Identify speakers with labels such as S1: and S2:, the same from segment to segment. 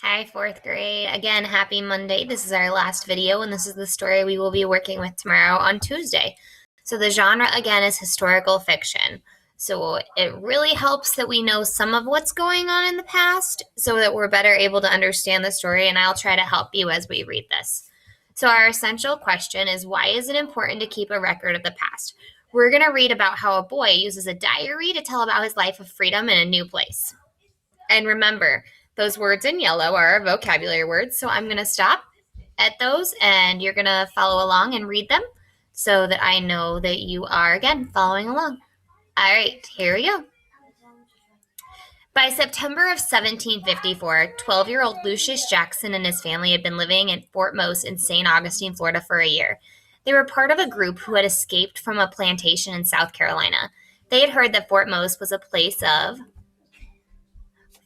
S1: Hi, fourth grade. Again, happy Monday. This is our last video, and this is the story we will be working with tomorrow on Tuesday. So the genre, again, is historical fiction. So it really helps that we know some of what's going on in the past so that we're better able to understand the story, and I'll try to help you as we read this. So our essential question is, why is it important to keep a record of the past? We're going to read about how a boy uses a diary to tell about his life of freedom in a new place. And remember, those words in yellow are our vocabulary words, so I'm going to stop at those and you're going to follow along and read them so that I know that you are, again, following along. All right, here we go. By September of 1754, 12-year-old Lucius Jackson and his family had been living in Fort Moes in St. Augustine, Florida for a year. They were part of a group who had escaped from a plantation in South Carolina. They had heard that Fort Moes was a place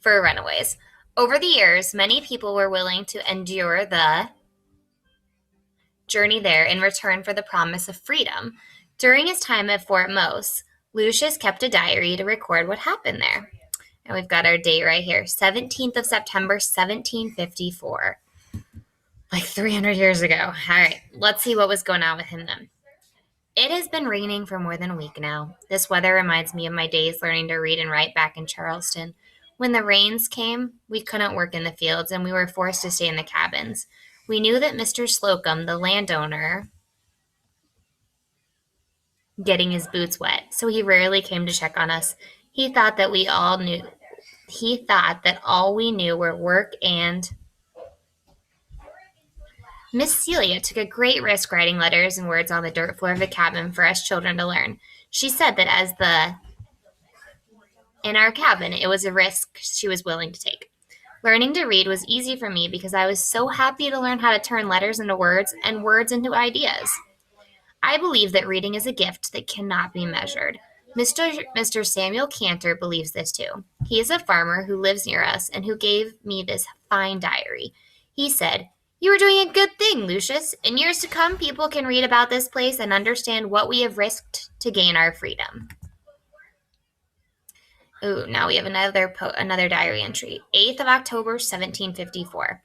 S1: for runaways. Over the years, many people were willing to endure the journey there in return for the promise of freedom. During his time at Fort Moes, Lucius kept a diary to record what happened there. And we've got our date right here, 17th of September, 1754. Like 300 years ago. All right, let's see what was going on with him then. It has been raining for more than a week now. This weather reminds me of my days learning to read and write back in Charleston. When the rains came, we couldn't work in the fields and we were forced to stay in the cabins. We knew that Mr. Slocum, the landowner, getting his boots wet, so he rarely came to check on us. He thought that all we knew were work and Miss Celia took a great risk writing letters and words on the dirt floor of the cabin for us children to learn. She said that in our cabin, it was a risk she was willing to take. Learning to read was easy for me because I was so happy to learn how to turn letters into words and words into ideas. I believe that reading is a gift that cannot be measured. Mr. Samuel Cantor believes this too. He is a farmer who lives near us and who gave me this fine diary. He said, "You are doing a good thing, Lucius. In years to come, people can read about this place and understand what we have risked to gain our freedom." Ooh, now we have another diary entry. 8th of October, 1754.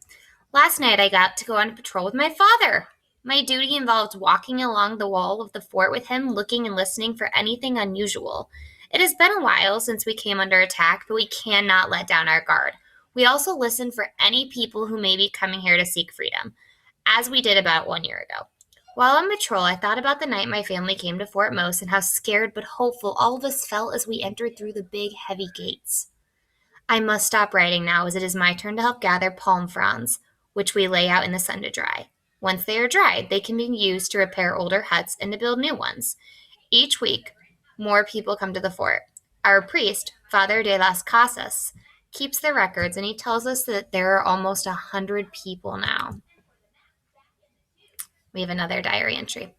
S1: Last night I got to go on patrol with my father. My duty involved walking along the wall of the fort with him, looking and listening for anything unusual. It has been a while since we came under attack, but we cannot let down our guard. We also listen for any people who may be coming here to seek freedom, as we did about 1 year ago. While on patrol, I thought about the night my family came to Fort Moes and how scared but hopeful all of us felt as we entered through the big, heavy gates. I must stop writing now, as it is my turn to help gather palm fronds, which we lay out in the sun to dry. Once they are dried, they can be used to repair older huts and to build new ones. Each week, more people come to the fort. Our priest, Father de las Casas, keeps the records, and he tells us that there are almost 100 people now. We have another diary entry.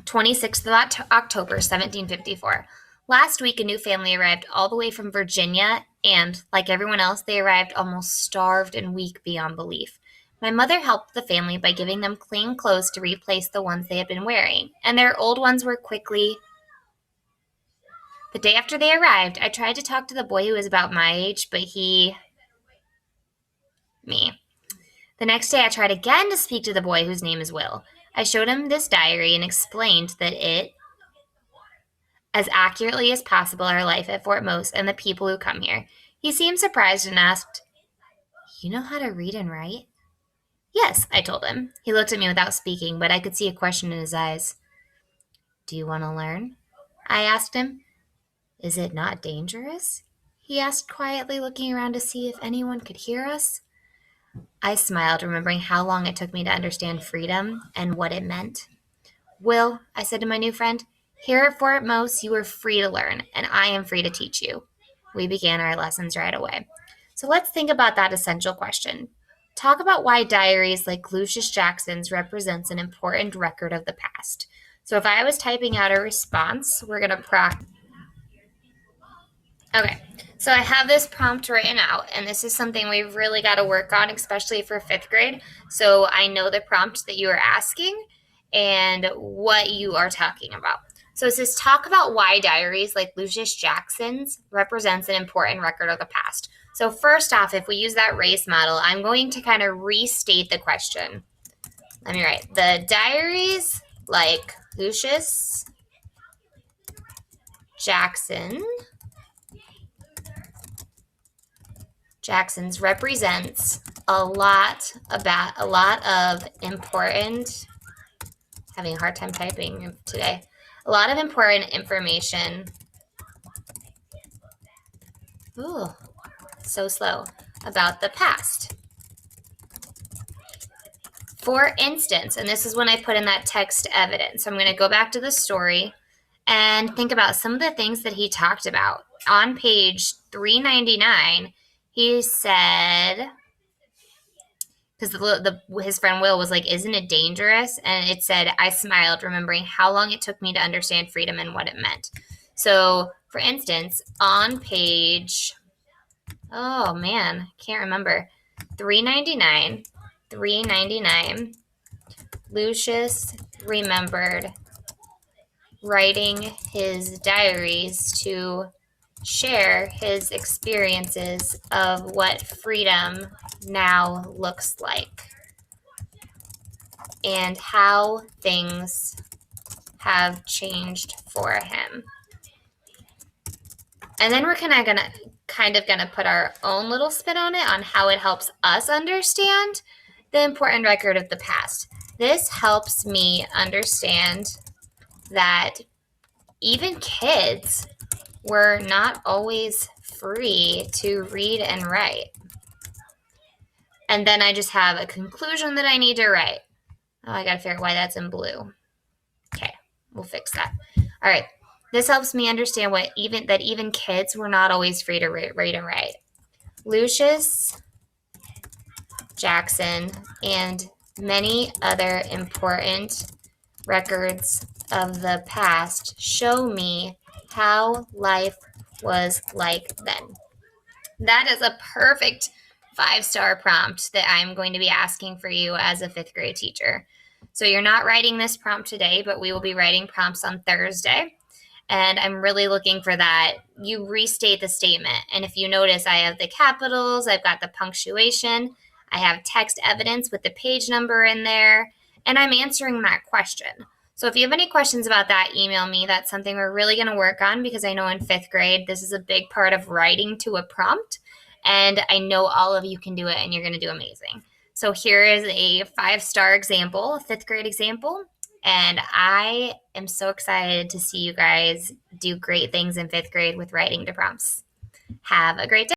S1: 26th of October, 1754. Last week, a new family arrived all the way from Virginia, and, like everyone else, they arrived almost starved and weak beyond belief. My mother helped the family by giving them clean clothes to replace the ones they had been wearing, and their old ones were quickly. The day after they arrived, I tried to talk to the boy who was about my age, but me. The next day, I tried again to speak to the boy whose name is Will. I showed him this diary and explained that it, as accurately as possible, our life at Fort Moes and the people who come here. He seemed surprised and asked, "You know how to read and write?" "Yes," I told him. He looked at me without speaking, but I could see a question in his eyes. "Do you want to learn?" I asked him. "Is it not dangerous?" he asked quietly, looking around to see if anyone could hear us. I smiled, remembering how long it took me to understand freedom and what it meant. "Will," I said to my new friend, "here at Fort Moes, you are free to learn, and I am free to teach you." We began our lessons right away. So let's think about that essential question. Talk about why diaries like Lucius Jackson's represents an important record of the past. So if I was typing out a response, we're going to practice. Okay, so I have this prompt written out, and this is something we've really got to work on, especially for fifth grade. So I know the prompt that you are asking and what you are talking about. So it says, talk about why diaries like Lucius Jackson's represents an important record of the past. So first off, if we use that race model, I'm going to kind of restate the question. Let me write. The diaries like Lucius Jackson's represents a lot of important, having a hard time typing today, a lot of important information. Ooh, so slow. About the past. For instance, and this is when I put in that text evidence. So I'm going to go back to the story and think about some of the things that he talked about. On page 399, he said, because his friend Will was like, "Isn't it dangerous?" And it said, "I smiled, remembering how long it took me to understand freedom and what it meant." So, for instance, on page, oh man, can't remember, 399, Lucius remembered writing his diaries to share his experiences of what freedom now looks like and how things have changed for him. And then we're kind of gonna put our own little spin on it, on how it helps us understand the important record of the past. This helps me understand that even kids were not always free to read and write. And then I just have a conclusion that I need to write. Oh, I gotta figure out why that's in blue. Okay, we'll fix that. All right, this helps me understand that even kids were not always free to read and write. Lucius Jackson and many other important records of the past show me how life was like then. That is a perfect 5-star prompt that I'm going to be asking for you as a 5th grade teacher. So you're not writing this prompt today, but we will be writing prompts on Thursday. And I'm really looking for that. You restate the statement. And if you notice, I have the capitals, I've got the punctuation, I have text evidence with the page number in there, and I'm answering that question. So if you have any questions about that, email me. That's something we're really going to work on, because I know in 5th grade, this is a big part of writing to a prompt. And I know all of you can do it, and you're going to do amazing. So here is a 5-star example, a 5th grade example. And I am so excited to see you guys do great things in 5th grade with writing to prompts. Have a great day.